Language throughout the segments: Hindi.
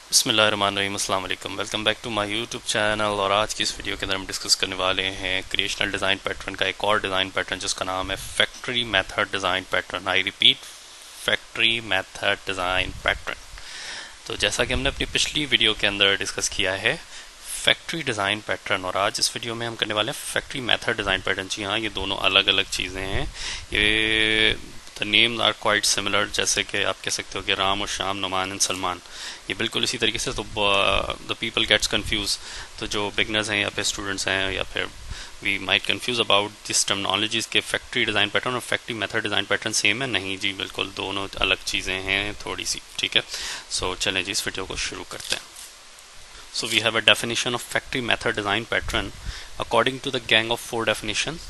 बिस्मिल्लाहिर्रहमानिर्रहीम, अस्सलाम वालेकुम। Welcome back to my YouTube channel. और आज की इस वीडियो के अंदर हम डिस्कस करने वाले हैं क्रिएशनल डिज़ाइन पैटर्न का एक और डिज़ाइन पैटर्न जिसका नाम है factory method design pattern. I repeat, factory method design pattern. तो जैसा कि हमने अपनी पिछली वीडियो के अंदर डिस्कस किया है फैक्ट्री डिज़ाइन पैटर्न, और आज इस वीडियो में हम करने वाले हैं फैक्ट्री मेथड डिज़ाइन पैटर्न। जी हाँ, ये दोनों अलग अलग चीज़ें हैं। ये the names are quite similar, जैसे कि आप कह सकते हो कि राम और श्याम, नुमान एंड सलमान, ये बिल्कुल इसी तरीके से। तो द पीपल गेट्स कंफ्यूज, तो जो बिगनर्स हैं या फिर स्टूडेंट्स हैं या फिर we might confuse about this terminologies के फैक्ट्री डिज़ाइन पैटर्न और factory method design pattern same है। नहीं जी, बिल्कुल दोनों अलग चीज़ें हैं थोड़ी सी, ठीक है। सो चलें जी, इस वीडियो को शुरू करते हैं। So we have a definition of factory method design pattern. According to the gang of four definitions,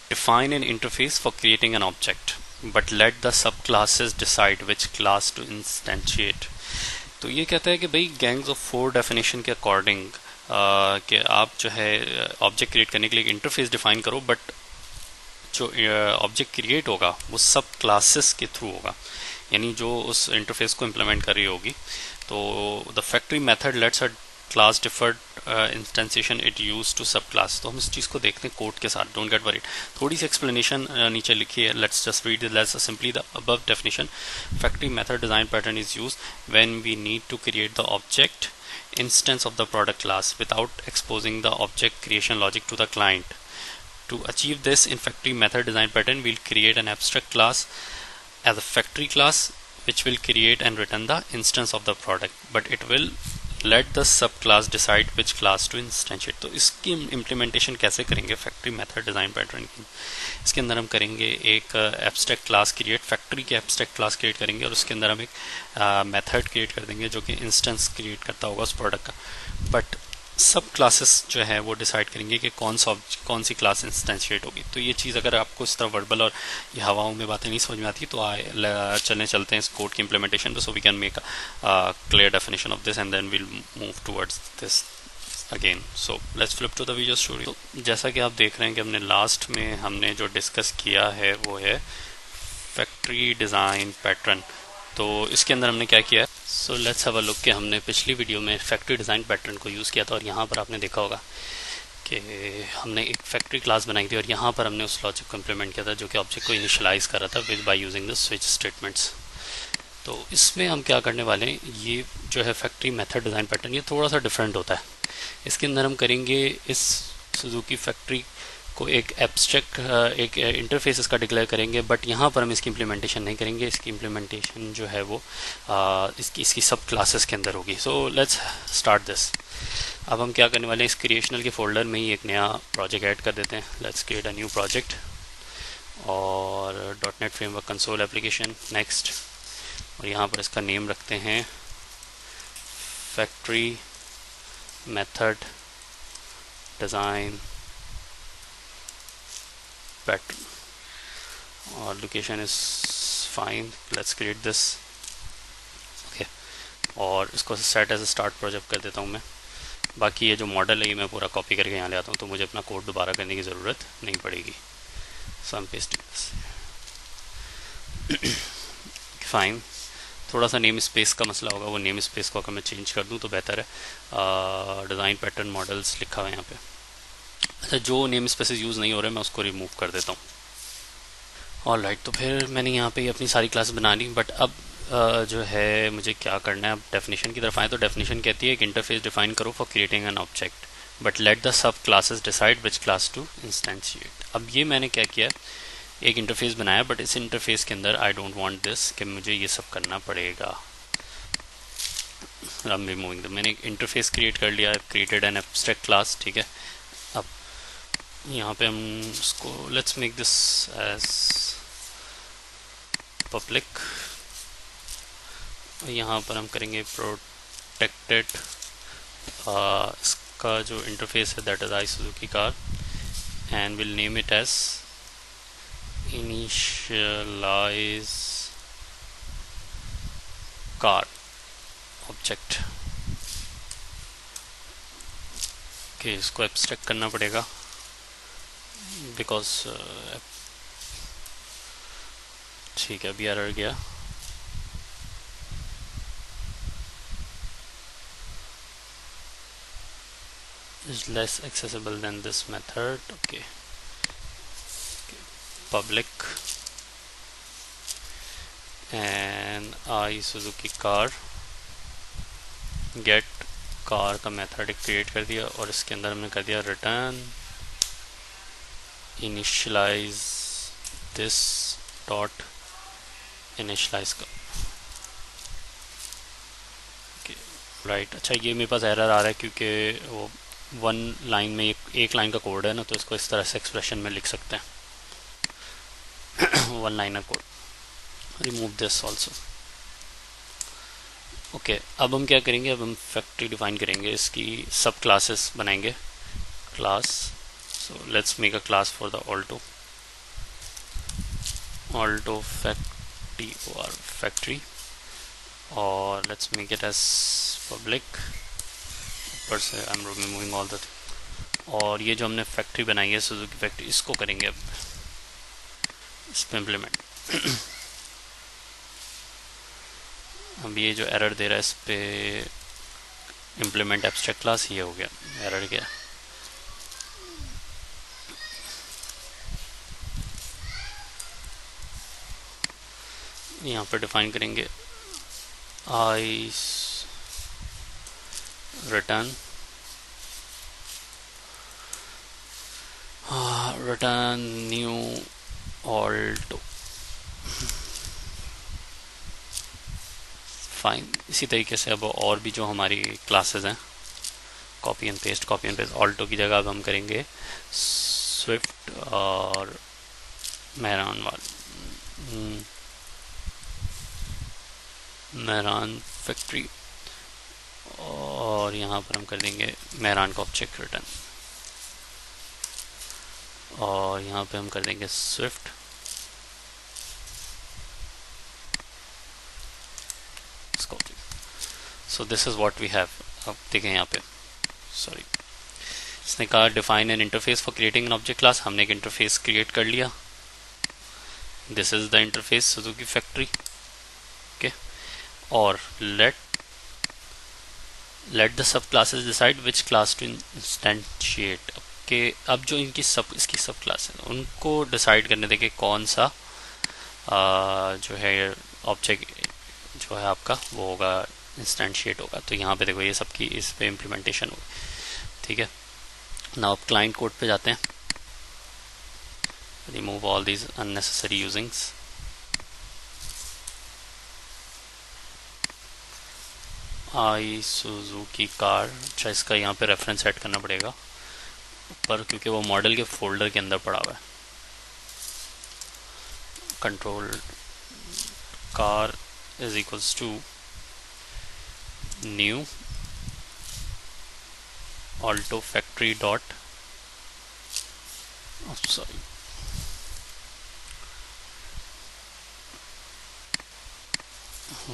define an interface for creating an object, but let the subclasses decide which class to instantiate. तो ये कहता है कि भाई गैंग्स ऑफ फोर डेफिनेशन के अकॉर्डिंग कि आप जो है ऑब्जेक्ट क्रिएट करने के लिए एक इंटरफेस डिफाइन करो, बट जो ऑब्जेक्ट क्रिएट होगा वो सब क्लासेस के थ्रू होगा, यानी जो उस इंटरफेस को इम्प्लीमेंट कर रही होगी। तो the factory method lets a class deferred instantiation it use to subclass. तो हम इस चीज़ को देखते हैं कोड के साथ, डोंट गेट वरीड। थोड़ी सी एक्सप्लेनेशन नीचे लिखी है, let's just read let's simply the above definition. Factory method design pattern is use when we need to create the object instance of the product class without exposing the object creation logic to the client. To achieve this, in factory method design pattern, we'll create an abstract class as a factory class which will create and return the instance of the product, but it will let the subclass decide which class to instantiate. तो इसकी इम्प्लीमेंटेशन कैसे करेंगे फैक्ट्री मेथड डिज़ाइन पैटर्न की? इसके अंदर हम करेंगे एक एब्स्ट्रैक्ट क्लास क्रिएट, फैक्ट्री के एब्स्ट्रैक्ट क्लास क्रिएट करेंगे और उसके अंदर हम एक मेथड क्रिएट कर देंगे जो कि इंस्टेंस क्रिएट करता होगा उस प्रोडक्ट का। बट सब क्लासेस जो है वो डिसाइड करेंगे कि कौन सी क्लास इंस्टेंशिएट होगी। तो ये चीज़ अगर आपको इस तरह वर्बल और ये हवाओं में बातें नहीं समझ में आती तो चलते हैं इस कोड की इम्प्लीमेंटेशन पे, so we can make a clear definition of this and then we'll move towards this again. So let's flip to the visual studio. तो जैसा कि आप देख रहे हैं कि हमने लास्ट में हमने जो डिस्कस किया है वो है फैक्ट्री डिज़ाइन पैटर्न। तो इसके अंदर हमने क्या किया है, so let's have a look कि हमने पिछली वीडियो में फैक्ट्री डिज़ाइन पैटर्न को यूज़ किया था और यहाँ पर आपने देखा होगा कि हमने एक फैक्ट्री क्लास बनाई थी और यहाँ पर हमने उस लॉजिक को इम्प्लीमेंट किया था जो कि ऑब्जेक्ट को इनिशियलाइज कर रहा था with by using the switch statements. तो इसमें हम क्या करने वाले हैं, ये जो है फैक्ट्री मेथड डिज़ाइन पैटर्न ये थोड़ा सा डिफरेंट होता है। इसके अंदर हम करेंगे इस सुजुकी फैक्ट्री को एक एब्स्ट्रैक्ट एक इंटरफेस इसका डिक्लेयर करेंगे, बट यहाँ पर हम इसकी इम्प्लीमेंटेशन नहीं करेंगे। इसकी इम्प्लीमेंटेशन जो है वो इसकी सब क्लासेस के अंदर होगी। So let's start this. अब हम क्या करने वाले हैं, इस क्रिएशनल के फोल्डर में ही एक नया प्रोजेक्ट ऐड कर देते हैं। Let's create a new project और .NET framework console application, next, और यहाँ पर इसका नेम रखते हैं फैक्ट्री मेथड डिज़ाइन पैटर्न और location is fine. Let's create this, okay, और इसको सेट एज स्टार्ट प्रोजेक्ट कर देता हूँ मैं। बाकी ये जो मॉडल है ये मैं पूरा कॉपी करके यहाँ ले आता हूँ, तो मुझे अपना कोड दोबारा करने की ज़रूरत नहीं पड़ेगी। So I am pasting this, fine. थोड़ा सा नेम स्पेस का मसला होगा, वो नेम स्पेस को अगर मैं चेंज कर दूँ तो बेहतर है। डिज़ाइन पैटर्न मॉडल्स लिखा हुआ है यहाँ पे। अच्छा, जो नेम स्पेसेस यूज़ नहीं हो रहे मैं उसको रिमूव कर देता हूँ। ऑल राइट, तो फिर मैंने यहाँ पे अपनी सारी क्लास बना ली, बट अब जो है मुझे क्या करना है, अब डेफिनेशन की तरफ आए। तो डेफिनेशन कहती है एक इंटरफेस डिफाइन करो for creating an object, but let the सब classes decide which class to instantiate. अब ये मैंने क्या किया, एक इंटरफेस बनाया, बट इस इंटरफेस के अंदर आई डोंट वांट दिस कि मुझे ये सब करना पड़ेगा। आई एम रिमूविंग द, मैंने एक इंटरफेस क्रिएट कर लिया, क्रिएटेड एन एब्स्ट्रैक्ट क्लास, ठीक है। अब यहाँ पे हम इसको let's make this as public. यहाँ पर हम करेंगे प्रोटेक्टेड, इसका जो इंटरफेस है that is I Suzuki car, and will name it as initialize car object. Okay, इसको एब्स्ट्रैक्ट करना पड़ेगा बिकॉज ठीक है, अभी एरर गया। is less accessible than this method. Okay, public and I Suzuki car get car का मेथड क्रिएट कर दिया और इसके अंदर हमने कर दिया return initialize this dot initialize का। राइट अच्छा ये मेरे पास एरर आ रहा है क्योंकि वो वन लाइन में एक लाइन का कोड है ना, तो इसको इस तरह से एक्सप्रेशन में लिख सकते हैं one liner code. Remove this also. Okay अब हम क्या करेंगे, अब हम फैक्ट्री डिफाइन करेंगे, इसकी सब क्लासेस बनाएंगे class. So let's make a class for the Alto factory और let's make it as public. ऊपर से I am removing all the और ये जो हमने फैक्ट्री बनाई है सुजुकी फैक्ट्री, इसको करेंगे अब इस पर इम्प्लीमेंट। अब ये जो एरर दे रहा है इस पे इम्प्लीमेंट एब्स्ट्रैक्ट क्लास, ये हो गया एरर गया। यहाँ पर डिफाइन करेंगे आई रिटर्न न्यू ऑल्टो फाइन। इसी तरीके से अब और भी जो हमारी क्लासेस हैं कॉपी एंड पेस्ट ऑल्टो की जगह अब हम करेंगे स्विफ्ट और मेहरान मेहरान फैक्ट्री और यहाँ पर हम कर देंगे मेहरान का ऑब्जेक्ट रिटर्न और यहाँ पे हम कर देंगे Swift so this is what we have. अब देखें यहाँ पे सॉरी इसने कहा define an interface for creating an object class. हमने एक इंटरफेस क्रिएट कर लिया, this is the interface Suzuki factory. Okay और लेट द सब classes decide which class to instantiate. कि अब जो इसकी सब क्लास है उनको डिसाइड करने देंगे कौन सा जो है ऑब्जेक्ट जो है आपका वो होगा इंस्टेंशिएट होगा। तो यहाँ पे देखो ये सबकी इस पे इम्प्लीमेंटेशन होगी, ठीक है ना। अब क्लाइंट कोड पे जाते हैं, remove all these unnecessary usings. I Suzuki car, अच्छा इसका यहाँ पे रेफरेंस सेट करना पड़ेगा ऊपर क्योंकि वो मॉडल के फोल्डर के अंदर पड़ा हुआ है। Control car is equals to new Alto factory dot sorry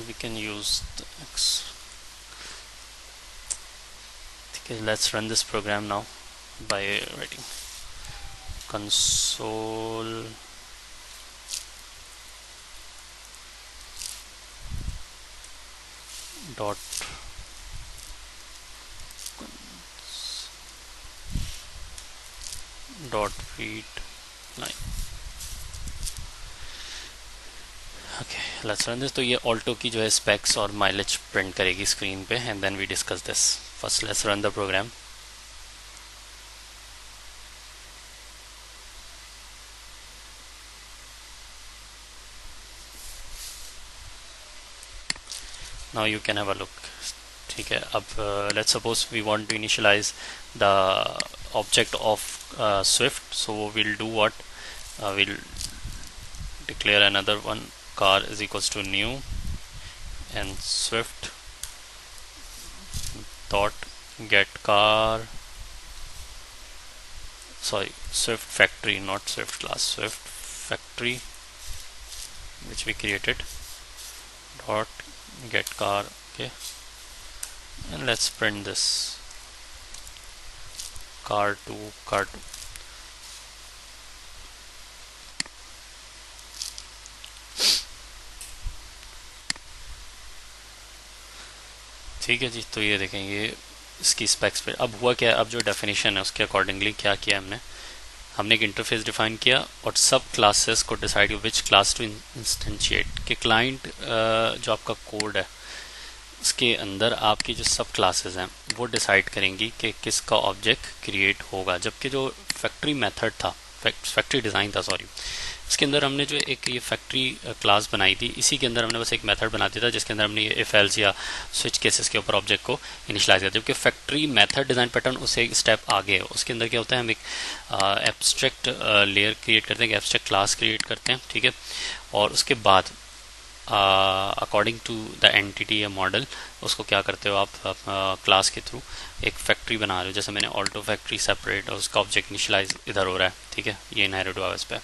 we can use the X. Okay, let's run this program now by writing console dot read line. Okay let's run this. तो ये ऑल्टो की जो है स्पेक्स और माइलेज प्रिंट करेगी स्क्रीन पे and then we discuss this. First let's run the program. Now you can have a look, ठीक है। अब let's suppose we want to initialize the object of Swift, so will do what, will declare another one car is equals to new and swift dot get car, sorry swift factory, not swift class, swift factory which we created dot get car. Okay and let's print this car2 ठीक है जी। तो ये देखें ये इसकी स्पेक्स पे। अब हुआ क्या है, अब जो डेफिनेशन है उसके अकॉर्डिंगली क्या किया हमने एक इंटरफेस डिफाइन किया और सब क्लासेस को डिसाइड किया विच क्लास टू इंस्टेंशिएट। कि क्लाइंट जो आपका कोड है उसके अंदर आपकी जो सब क्लासेस हैं वो डिसाइड करेंगी कि किसका ऑब्जेक्ट क्रिएट होगा। जबकि जो फैक्ट्री मेथड था, फैक्ट्री डिज़ाइन था सॉरी, इसके अंदर हमने जो एक ये फैक्ट्री क्लास बनाई थी, इसी के अंदर हमने बस एक मेथड बना दिया था जिसके अंदर हमने ये इफ एल्स या स्विच केसेस के ऊपर ऑब्जेक्ट को इनिशियलाइज किया। जबकि फैक्ट्री मेथड डिज़ाइन पैटर्न उससे एक स्टेप आगे है। उसके अंदर क्या होता है, हम एक एब्स्ट्रैक्ट लेयर क्रिएट करते हैं, एब्स्ट्रैक्ट क्लास क्रिएट करते हैं, ठीक है। और उसके बाद अकॉर्डिंग टू द एंटिटी या मॉडल उसको क्या करते हो आप क्लास के थ्रू एक फैक्ट्री बना रहे हो। जैसे मैंने ऑल्टो फैक्ट्री सेपरेट और उसका ऑब्जेक्ट इनिशियलाइज इधर हो रहा है, ठीक है, ये इनहेरिट हुआ इस पे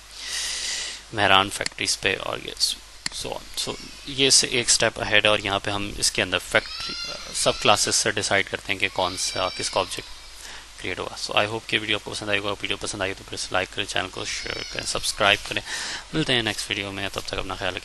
मेहरान फैक्ट्रीज पे और ये सो ये से एक स्टेप अहेड है। और यहाँ पे हम इसके अंदर फैक्ट्री सब क्लासेस से डिसाइड करते हैं कि कौन सा किसका ऑब्जेक्ट क्रिएट होगा। सो आई होप कि वीडियो आपको पसंद आएगा। वीडियो पसंद आई तो प्लीज़ लाइक करें, चैनल को शेयर करें, सब्सक्राइब करें। मिलते हैं नेक्स्ट वीडियो में, तब तक अपना ख्याल रखें।